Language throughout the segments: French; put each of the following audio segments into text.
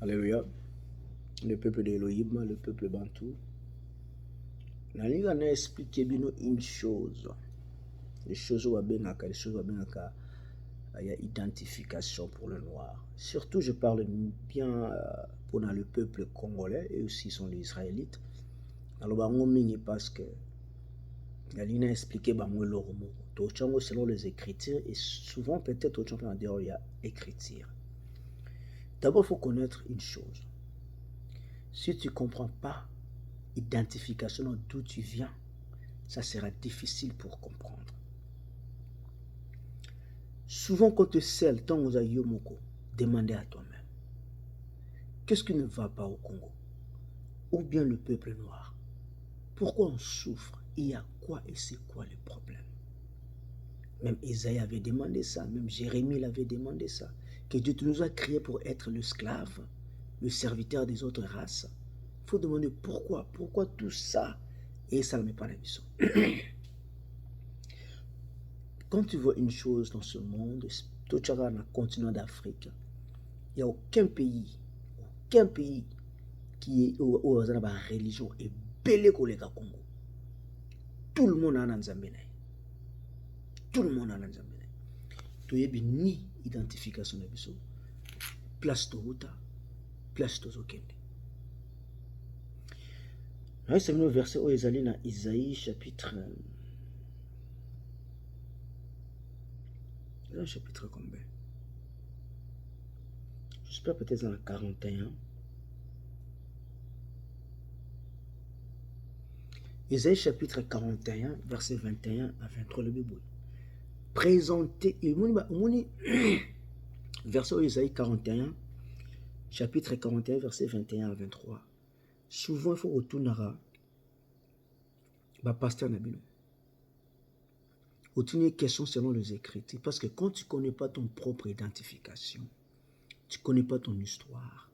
Alléluia. Le peuple d'Elohim, le peuple bantou. La Ligue a expliqué une chose. Les choses où il y a identification pour le noir. Surtout, je parle bien pour le peuple congolais et aussi sont les Israélites. Alors, parce que la Ligue a expliqué selon les Écritures et souvent peut-être il y a écriture. D'abord, il faut connaître une chose. Si tu ne comprends pas l'identification d'où tu viens, ça sera difficile pour comprendre. Souvent, quand tu sais le temps où tu demandez à toi-même, qu'est-ce qui ne va pas au Congo? Ou bien le peuple noir? Pourquoi on souffre? Il y a quoi et c'est quoi le problème? Même Isaïe avait demandé ça, même Jérémie l'avait demandé ça, que Dieu nous a créés pour être l'esclave, le serviteur des autres races. Il faut demander pourquoi tout ça? Et ça ne met pas la mission. Quand tu vois une chose dans ce monde, tout dans le continent d'Afrique, il n'y a aucun pays qui est où la religion est belle comme le Congo. Tout le monde a un Nzambene. Tout le monde a un Nzambene. Tu n'as ni identification de biso, place Tohuta, place Tozokende. C'est le verset où ils dans Isaïe chapitre. Chapitre combien? J'espère peut-être dans le 41. Isaïe chapitre 41, verset 21 à 23, le Bible. Présenter, verset Isaïe 41, chapitre 41, verset 21 à 23. Souvent, il faut retourner à pasteur Nabino. Retourner une question selon les Écritures. Parce que quand tu ne connais pas ton propre identification, tu ne connais pas ton histoire,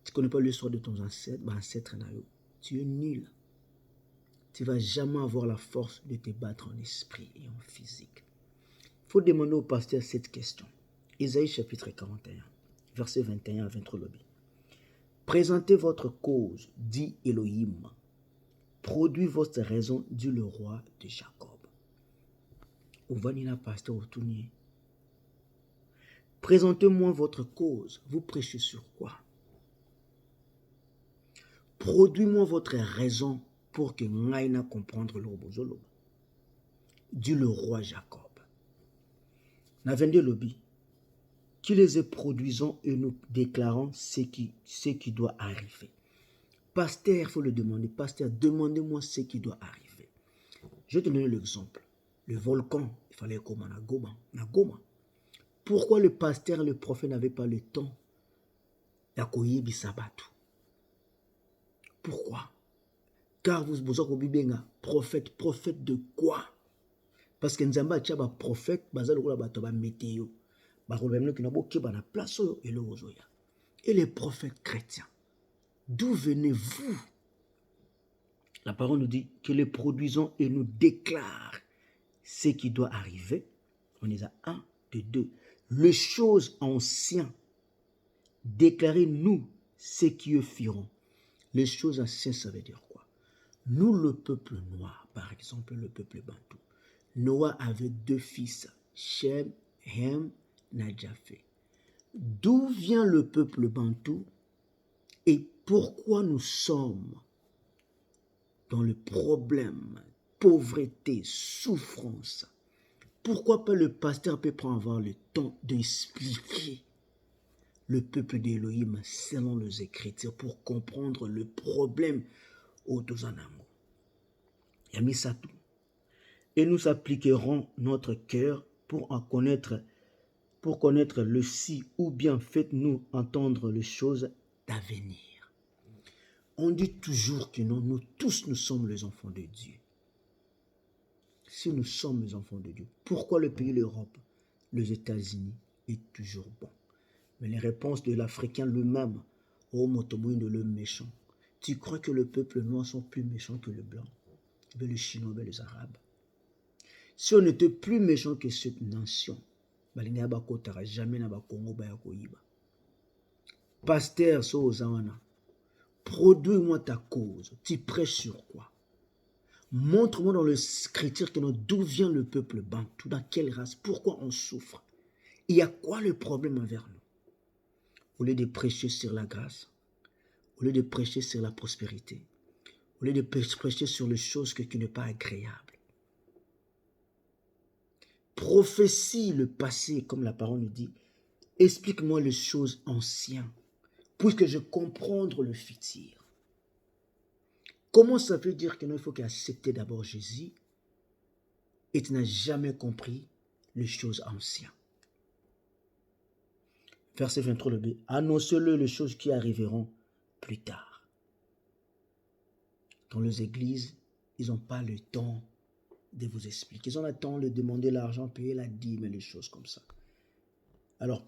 tu ne connais pas l'histoire de ton ancêtre, tu es nul. Tu ne vas jamais avoir la force de te battre en esprit et en physique. Il faut demander au pasteur cette question. Isaïe chapitre 41, verset 21 à 23. Présentez votre cause, dit Elohim. Produit votre raison, dit le roi de Jacob. Ouvanina pasteur Otounier. Présentez-moi votre cause. Vous prêchez sur quoi? Produis-moi votre raison pour que Ngaïna comprendre l'Obozolo. Dit le roi Jacob. N'avendez lobby. Qui les est produisant et nous déclarons ce qui doit arriver. Pasteur, il faut le demander. Pasteur, demandez-moi ce qui doit arriver. Je vais te donner l'exemple. Le volcan, il fallait comme à Goma. Pourquoi le pasteur et le prophète n'avaient pas le temps d'accueillir Bissabatu? Pourquoi? Car vous avez prophète de quoi? Parce que Nzamba tchaba prophète, bazal oula batoba météo. Et les prophètes chrétiens, d'où venez-vous? La parole nous dit que les produisons et nous déclare ce qui doit arriver. On est à 1, 2. Les choses anciennes, déclarez-nous ce qui firont. Les choses anciennes, ça veut dire quoi? Nous, le peuple noir, par exemple, le peuple bantou, Noah avait 2 fils, Shem, Hem, Nadjafé. D'où vient le peuple bantou et pourquoi nous sommes dans le problème, pauvreté, souffrance? Pourquoi pas le pasteur peut prendre le temps d'expliquer le peuple d'Elohim selon les Écritures pour comprendre le problème au Tozanango? Yamisatou. Et nous appliquerons notre cœur pour connaître le si, ou bien faites-nous entendre les choses d'avenir. On dit toujours que non, nous tous nous sommes les enfants de Dieu. Si nous sommes les enfants de Dieu, pourquoi le pays, l'Europe, les États-Unis est toujours bon? Mais les réponses de l'Africain lui-même, oh motomoïne de le méchant. Tu crois que le peuple noir sont plus méchants que le blanc, les Chinois, les Arabes? Si on était plus méchant que cette nation, jamais na Congo. Pasteur Sozawana, produis-moi ta cause. Tu prêches sur quoi? Montre-moi dans l'écriture d'où vient le peuple bantou, dans quelle race, pourquoi on souffre. Il y a quoi le problème envers nous? Au lieu de prêcher sur la grâce, au lieu de prêcher sur la prospérité, au lieu de prêcher sur les choses qui n'est pas agréable. Prophétie le passé, comme la parole nous dit. Explique-moi les choses anciennes, puisque je comprendre le futur. Comment ça veut dire qu'il faut accepter d'abord Jésus et tu n'as jamais compris les choses anciennes? Verset 23, le B. Annoncez-le les choses qui arriveront plus tard. Dans les églises, ils n'ont pas le temps de vous expliquer. Ils ont le temps de demander l'argent, payer la dîme et les choses comme ça. Alors,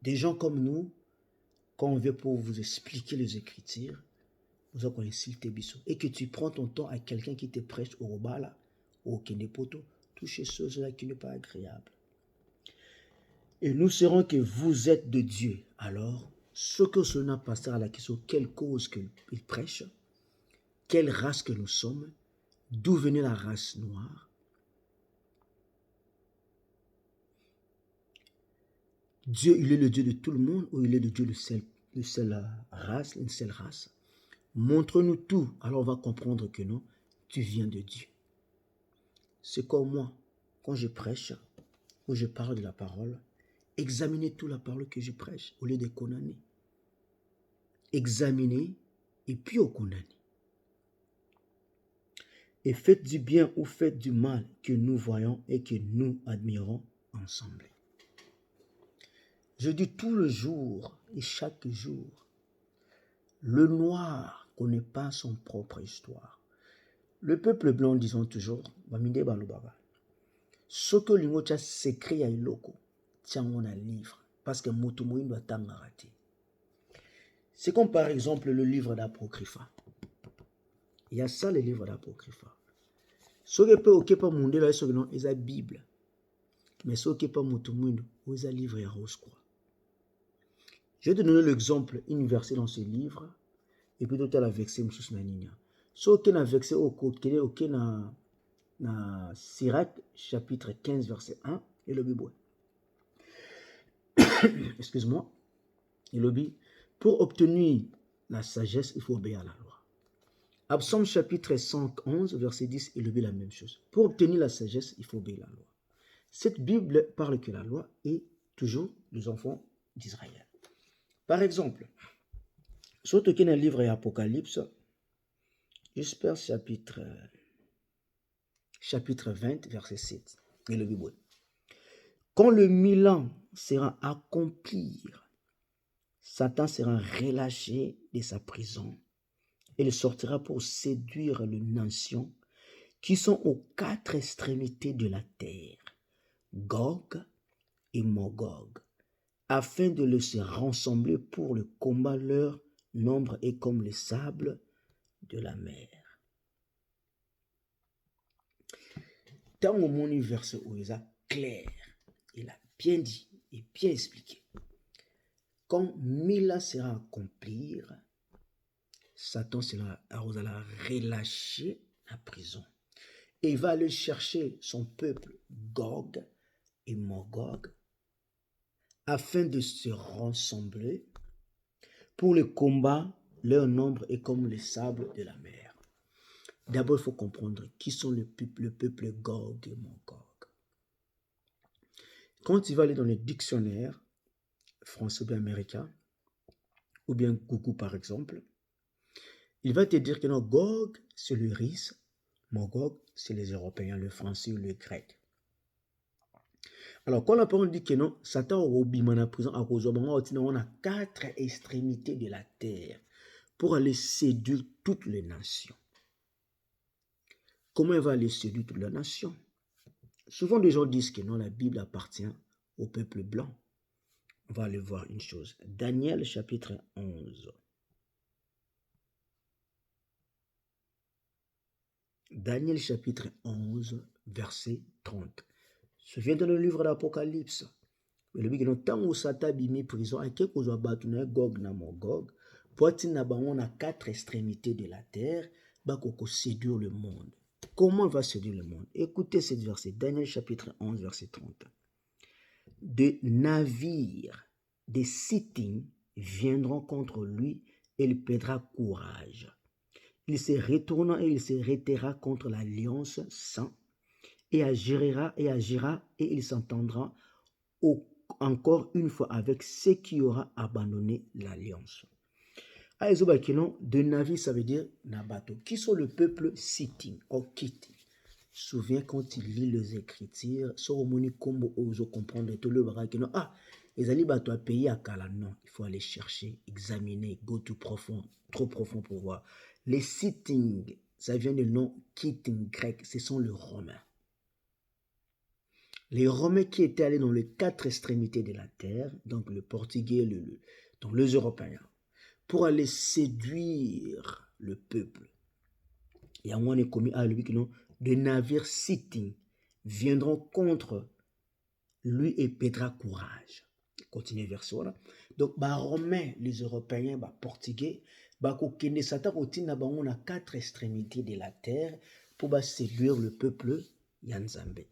des gens comme nous, quand on vient pour vous expliquer les Écritures, vous avez insulté Bissot, et que tu prends ton temps à quelqu'un qui te prêche au Robala, au Kenepoto, toucher choses-là qui n'est pas agréable. Et nous saurons que vous êtes de Dieu. Alors, ce que cela passera à la question, quelle cause qu'il prêche, quelle race que nous sommes, d'où venait la race noire. Dieu, il est le Dieu de tout le monde, ou il est le Dieu de une seule race. Montre-nous tout, alors on va comprendre que non, tu viens de Dieu. C'est comme moi, quand je prêche, ou je parle de la parole, examinez toute la parole que je prêche, au lieu de condamner. Examinez, et puis au condamner. Et faites du bien ou faites du mal que nous voyons et que nous admirons ensemble. Je dis tout le jour et chaque jour, le noir ne connaît pas son propre histoire. Le peuple blanc, disons toujours, ce que l'Ingocha s'écrit à Iloko, tiens, on a un livre, parce que Motumoïn doit t'amarrater. C'est comme par exemple le livre d'Apocrypha. Il y a ça, le livre d'Apocrypha. Ce qui peut occuper mon Dieu, c'est la Bible. Mais ce qui peut Motumoïn, c'est le livre à rose quoi. Je vais te donner l'exemple, une verset dans ce livre, et puis tout à la vexé, M. Snaninia. Ce qui est vexé au côté, ok, dans Sirach, chapitre 15, verset 1, et le Bible. Excuse-moi. Et le Bible. Pour obtenir la sagesse, il faut obéir à la loi. Psaume chapitre 111, verset 10, il obéit la même chose. Pour obtenir la sagesse, il faut obéir à la loi. Cette Bible parle que la loi est toujours les enfants d'Israël. Par exemple, surtout qu'il y a un livre Apocalypse, j'espère chapitre 20, verset 7, et le Bible. Quand le 1000 ans sera accompli, Satan sera relâché de sa prison. Il sortira pour séduire les nations qui sont aux quatre extrémités de la terre, Gog et Magog, afin de les rassembler pour le combat. Leur nombre est comme le sable de la mer. Dans mon verset où il est clair, il a bien dit et bien expliqué. Quand 1000 ans sera accompli, Satan sera relâché à prison. Et il va aller chercher son peuple Gog et Magog afin de se rassembler pour le combat. Leur nombre est comme le sable de la mer. D'abord, il faut comprendre qui sont le peuple Gog et Magog. Quand tu vas aller dans les dictionnaires français ou bien américains, ou bien Google par exemple, il va te dire que non, Gog, c'est le riz, Magog, c'est les Européens, le français ou le grec. Alors, quand la parole dit que non, Satan au bimana prison à cause on a quatre extrémités de la terre pour aller séduire toutes les nations. Comment il va aller séduire toutes les nations? Souvent, les gens disent que non, la Bible appartient au peuple blanc. On va aller voir une chose. Daniel chapitre 11. Daniel chapitre 11, verset 30. Je viens dans le livre d'Apocalypse. Le but que tant Satan bimi prison, à quelque chose battu Gog na Magog, poitin na bangon à 4 extrémités de la terre, bakoko séduire le monde. Comment il va séduire le monde? Écoutez ce verset, Daniel chapitre 11, verset 30. Des navires, des sittings viendront contre lui et il perdra courage. Il se retournera et il se retirera contre l'alliance sainte et agira et il s'entendra encore une fois avec ceux qui aura abandonné l'alliance. De navires, ça veut dire nabato. Qui sont le peuple sitting ou kitty? Souviens quand il lit les Écritures, Soromoni Kombo Ozo comprendre tout le bras que non, les alliés bateaux à payer à Kala, non, il faut aller chercher, examiner, go to profond, trop profond pour voir. Les sitting, ça vient du nom kitting grec, ce sont les Romains. Les Romains qui étaient allés dans les 4 extrémités de la terre, donc le Portugais, donc les Européens, pour aller séduire le peuple. Et à un moment commis à lui que non, de navires sitting viendront contre lui et perdra courage. Continuez verset là. Donc, bah, Romains, les Européens, bah, Portugais, bah, kokende satan otina ba on a 4 extrémités de la terre pour bah, séduire le peuple Yanzambe.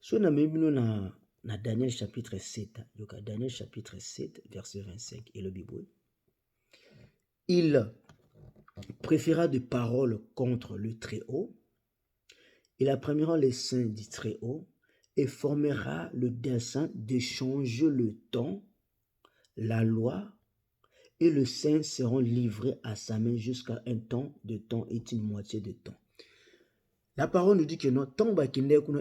So na mebino na Daniel chapitre 7, donc Daniel chapitre 7 verset 25 et le Bible. Il préféra des paroles contre le Très-Haut. Il apprimera les saints du Très-Haut et formera le dessein d'échanger le temps, la loi et le saint seront livrés à sa main jusqu'à un temps de temps et une moitié de temps. La parole nous dit que non, tant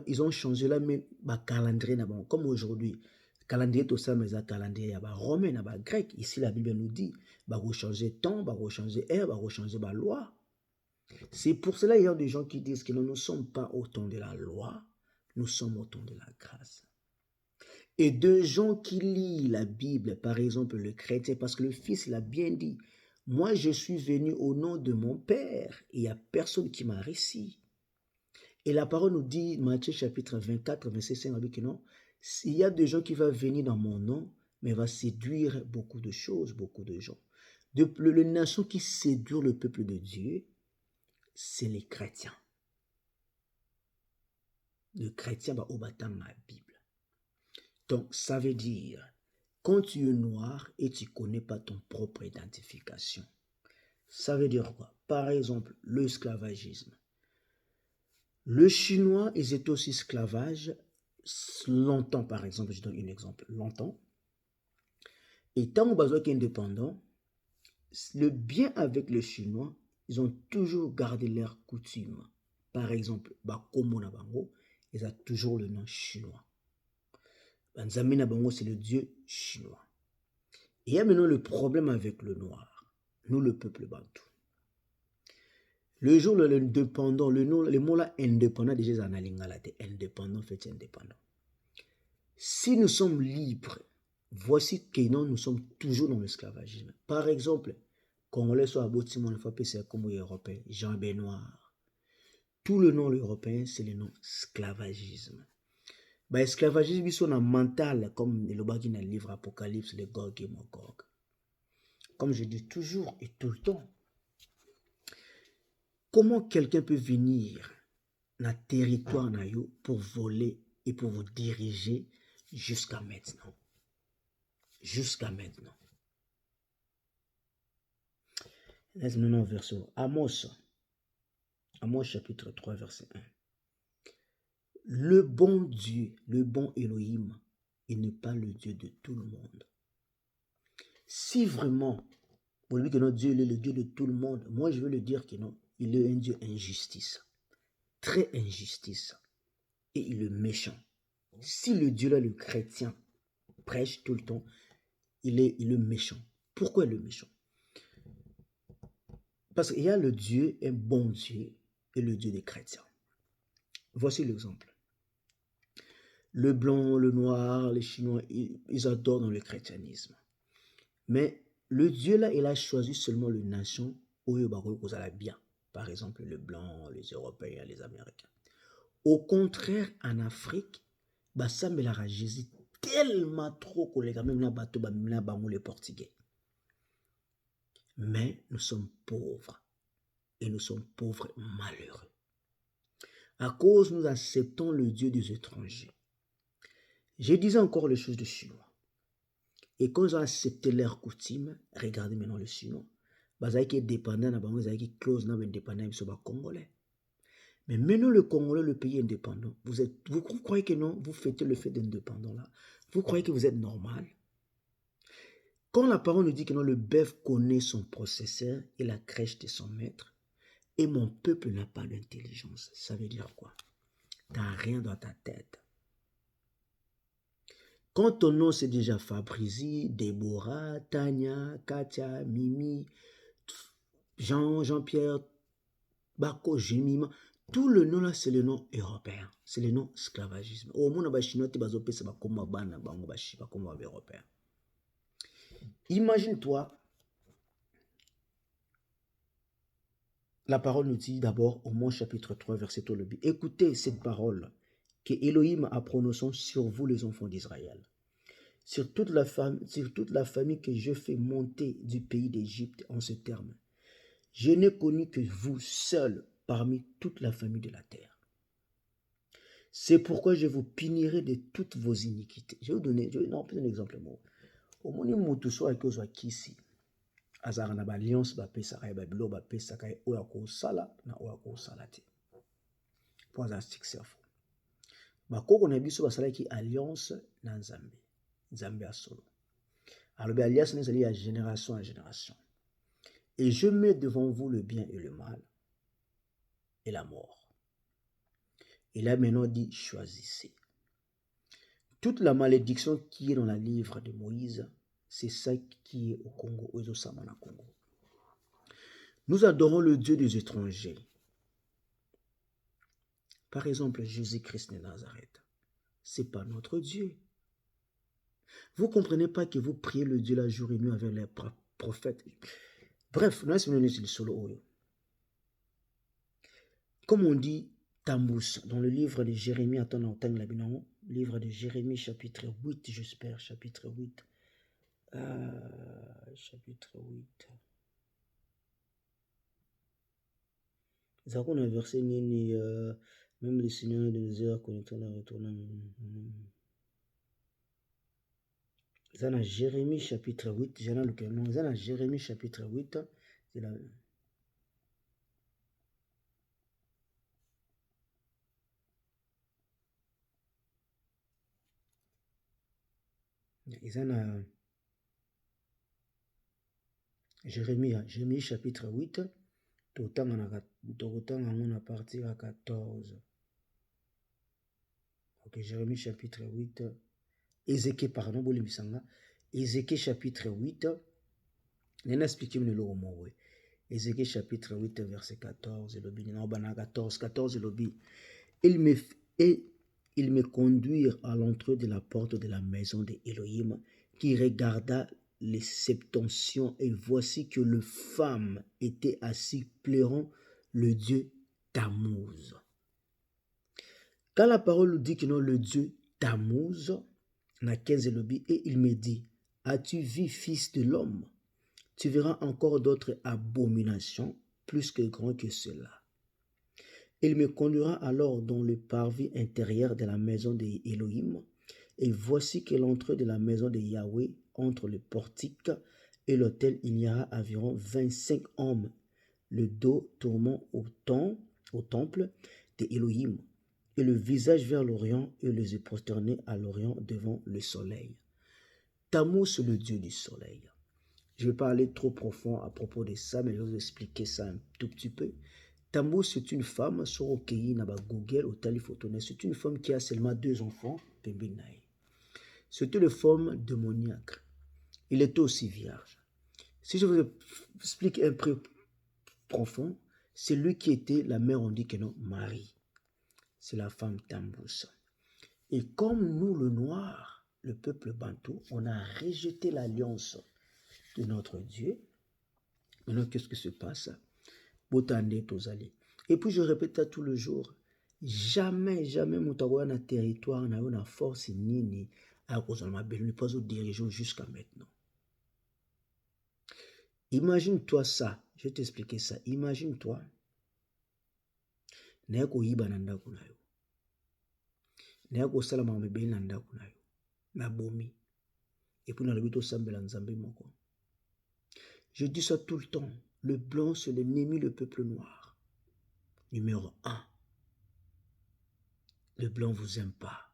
ils ont changé la même calendrier, comme aujourd'hui. Calendrier tout ça, mais un calendrier romain, grec. Ici, la Bible nous dit, va changer temps, va changer heure, va changer la loi. C'est pour cela qu'il y a des gens qui disent que nous ne sommes pas au temps de la loi, nous sommes au temps de la grâce. Et de gens qui lisent la Bible, par exemple le chrétien, parce que le Fils l'a bien dit, moi je suis venu au nom de mon Père, et il n'y a personne qui m'a réussi. Et la parole nous dit, Matthieu chapitre 24, verset 5, que non, il y a des gens qui vont venir dans mon nom, mais va séduire beaucoup de choses, beaucoup de gens. Le nation qui séduit le peuple de Dieu, c'est les chrétiens. Le chrétien va au baptême la Bible. Donc, ça veut dire, quand tu es noir et tu ne connais pas ton propre identification, ça veut dire quoi? Par exemple, l'esclavagisme. Le chinois, ils étaient aussi esclavages longtemps, par exemple, je donne un exemple, longtemps. Et tant que Bazouk est indépendant, le bien avec le chinois, ils ont toujours gardé leurs coutumes. Par exemple, Bakomo na bango, ils ont toujours le nom chinois. Banzami na bango, c'est le dieu chinois. Et il y a maintenant le problème avec le noir, nous le peuple bantou. Le jour où l'indépendant, le mot là indépendant, déjà en alingala, indépendant, fait indépendant. Si nous sommes libres, voici que non, nous sommes toujours dans l'esclavagisme. Par exemple, Congolais soit à Botimon, le FAP, c'est comme Européen, Jean Benoît. Tout le nom européen, c'est le nom esclavagisme. Esclavagisme, ils sont mental, comme le bas qui dans le livre Apocalypse, le Gog et Magog. Comme je dis toujours et tout le temps, comment quelqu'un peut venir dans le territoire pour voler et pour vous diriger jusqu'à maintenant? Jusqu'à maintenant. Laisse-nous verset Amos chapitre 3, verset 1. Le bon Dieu, le bon Elohim, il n'est pas le Dieu de tout le monde. Si vraiment, vous dites que notre Dieu est le Dieu de tout le monde, moi je veux le dire que non, il est un Dieu injustice. Très injustice. Et il est méchant. Si le Dieu là, le chrétien, prêche tout le temps, il est méchant. Pourquoi il est méchant? Parce qu'il y a le Dieu, un bon Dieu, et le Dieu des chrétiens. Voici l'exemple. Le blanc, le noir, les Chinois, ils adorent dans le christianisme. Mais le Dieu là, il a choisi seulement les nations où il va bien. Par exemple, le blanc, les Européens, les Américains. Au contraire, en Afrique, Jésus tellement trop collègues, même na bateau, même na bango les Portugais. Mais nous sommes pauvres. Et nous sommes pauvres malheureux. À cause, nous acceptons le Dieu des étrangers. Je disais encore les choses de Chinois. Et quand ils ont accepté leur coutume, regardez maintenant le Chinois. Ils sont dépendants, ils sont close, ils sont congolais. Mais maintenant le Congolais, le pays indépendant, vous croyez que non, vous fêtez le fait d'indépendant là. Vous croyez que vous êtes normal. Quand la parole nous dit que non, le bœuf connaît son processeur et la crèche de son maître, et mon peuple n'a pas d'intelligence. Ça veut dire quoi? Tu n'as rien dans ta tête. Quand ton nom c'est déjà Fabrizi, Déborah, Tania, Katia, Mimi, Jean-Pierre, Bako, Jemima, tout le nom là c'est le nom européen. C'est le nom esclavagisme. Au monde ba chinois te bazo pesa ba koma bana bango ba shi ba koma européen. Imagine-toi. La parole nous dit d'abord au Mont chapitre 3 verset 3. Écoutez cette parole que Elohim a prononcée sur vous les enfants d'Israël. Sur toute la famille que je fais monter du pays d'Égypte en ce terme. Je n'ai connu que vous seuls parmi toute la famille de la terre. C'est pourquoi je vous punirai de toutes vos iniquités. Je vais vous donner un exemple. Au moment où tout soit que soit ici, azara na alliance ba pesa ka ba bilo ba pesa ka o ya ko sala na o ya ko salate. Pour ça successful. Ba koko na biso ba sala ki alliance na Nzambe. Nzambe a solo. Alors alliance na zali ya génération en génération. Et je mets devant vous le bien et le mal et la mort. Et là maintenant dit choisissez. Toute la malédiction qui est dans le livre de Moïse, c'est ça qui est au Congo, au Samana Congo. Nous adorons le Dieu des étrangers. Par exemple, Jésus-Christ de Nazareth. Ce n'est pas notre Dieu. Vous ne comprenez pas que vous priez le Dieu la jour et nuit avec les prophètes. Bref, nous sommes le solo. Comme on dit, Tambous, dans le livre de Jérémie, livre de Jérémie, chapitre 8, j'espère, chapitre 8. Chapitre 8. Ça qu'on a versé, même le Seigneur de nous a connecté la retournant. Ça dans Jérémie, chapitre 8. J'ai le nom. Ça dans Jérémie, chapitre 8. C'est la. Ils ont Jérémie chapitre 8, autant on a parti à 14. Ok, Jérémie chapitre 8, Ézéchiel, pardon, Ézéchiel chapitre 8, on a expliqué le mot. Ézéchiel chapitre 8, verset 14, 14, il me conduire à l'entrée de la porte de la maison d'Élohim, qui regarda les septensions, et voici que le femme était assis pleurant le Dieu Tammuz. Quand la parole nous dit que non, le Dieu Tammuz, na 15 et il me dit, as-tu vu, fils de l'homme? Tu verras encore d'autres abominations plus que grands que cela. Il me conduira alors dans le parvis intérieur de la maison d'Élohim, et voici que l'entrée de la maison de Yahweh, entre le portique et l'autel, il y aura environ 25 hommes, le dos tournant au temple d'Élohim, et le visage vers l'Orient, et les yeux prosternés à l'Orient devant le soleil. Tammuz, le dieu du soleil. Je ne vais pas aller trop profond à propos de ça, mais je vais vous expliquer ça un tout petit peu. Tammuz, c'est une femme, sur Okeyi, Naba Google, au Talifotone, c'est une femme qui a seulement 2 enfants, Pembinaï. C'était une femme démoniaque. Il était aussi vierge. Si je vous explique un peu profond, c'est lui qui était la mère, on dit que non, Marie. C'est la femme Tammuz. Et comme nous, le noir, le peuple bantou, on a rejeté l'alliance de notre Dieu. Maintenant, qu'est-ce qui se passe? Et puis je répète à tout le jour, jamais, jamais, Moutawa na territoire, na force nini, à cause de ma belle, nous pas au dirigeant jusqu'à maintenant. Imagine-toi ça, je vais t'expliquer ça. Imagine-toi, na ko yiba na ndako na yo. Na ko sala ma mebeli na ndako na yo. Na bomi. Et puis na lobi to sambela nzambe moko. Je dis ça tout le temps. Le blanc, c'est l'ennemi, le peuple noir. Numéro 1. Le blanc vous aime pas.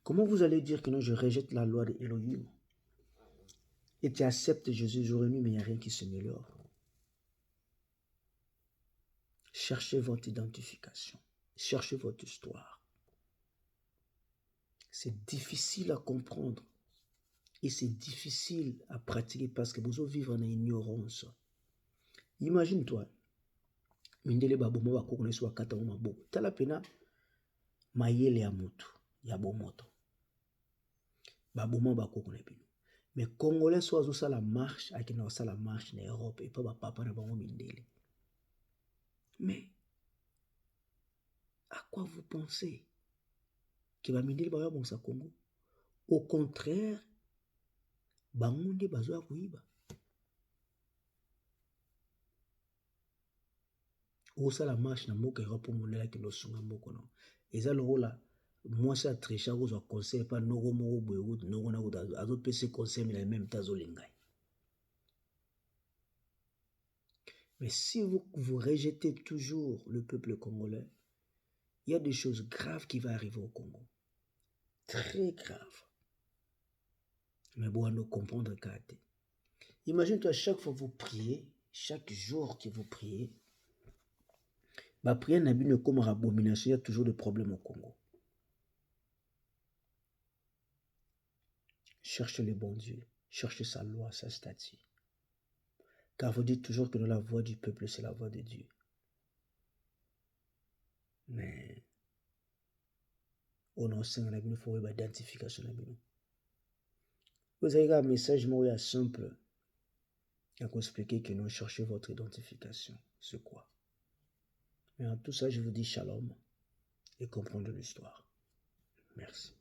Comment vous allez dire que non, je rejette la loi de Elohim et tu acceptes Jésus jour et nuit, mais il n'y a rien qui s'améliore? Cherchez votre identification. Cherchez votre histoire. C'est difficile à comprendre et c'est difficile à pratiquer parce que vous vivez en ignorance. Imagine-toi, mindele baboma bakoko soit katamo maboko. Tala pena mayele ya mutu ya bomoto. Baboma bakoko na bino. Mais Congolais soit ça la marche, avec ça la marche en Europe et pas papa na bango mindele. Mais à quoi vous pensez que ba mindele ba bon sa Congo? Au contraire, bango nde bazo kuiba. Ou ça la marche na mboka Europe monela ki no sunga mboko no. Eza lokola moi ça tricha vous a conseil pas noko moko boye noko na ko azo pese conseil mais en même temps zo lengai. Mais si vous rejetez toujours le peuple congolais, il y a des choses graves qui vont arriver au Congo. Très graves. Mais bon, nous comprendre qu'à imagine-toi, chaque fois que vous priez, chaque jour que vous priez, ma prière n'a pas comme abomination, il y a toujours des problèmes au Congo. Cherchez le bon Dieu, cherchez sa loi, sa statut. Car vous dites toujours que la voix du peuple, c'est la voix de Dieu. Mais, au nom de il faut une identification. Vous avez un message simple à vous expliquer que nous cherchez votre identification. C'est quoi? Mais en tout ça, je vous dis shalom et comprendre l'histoire. Merci.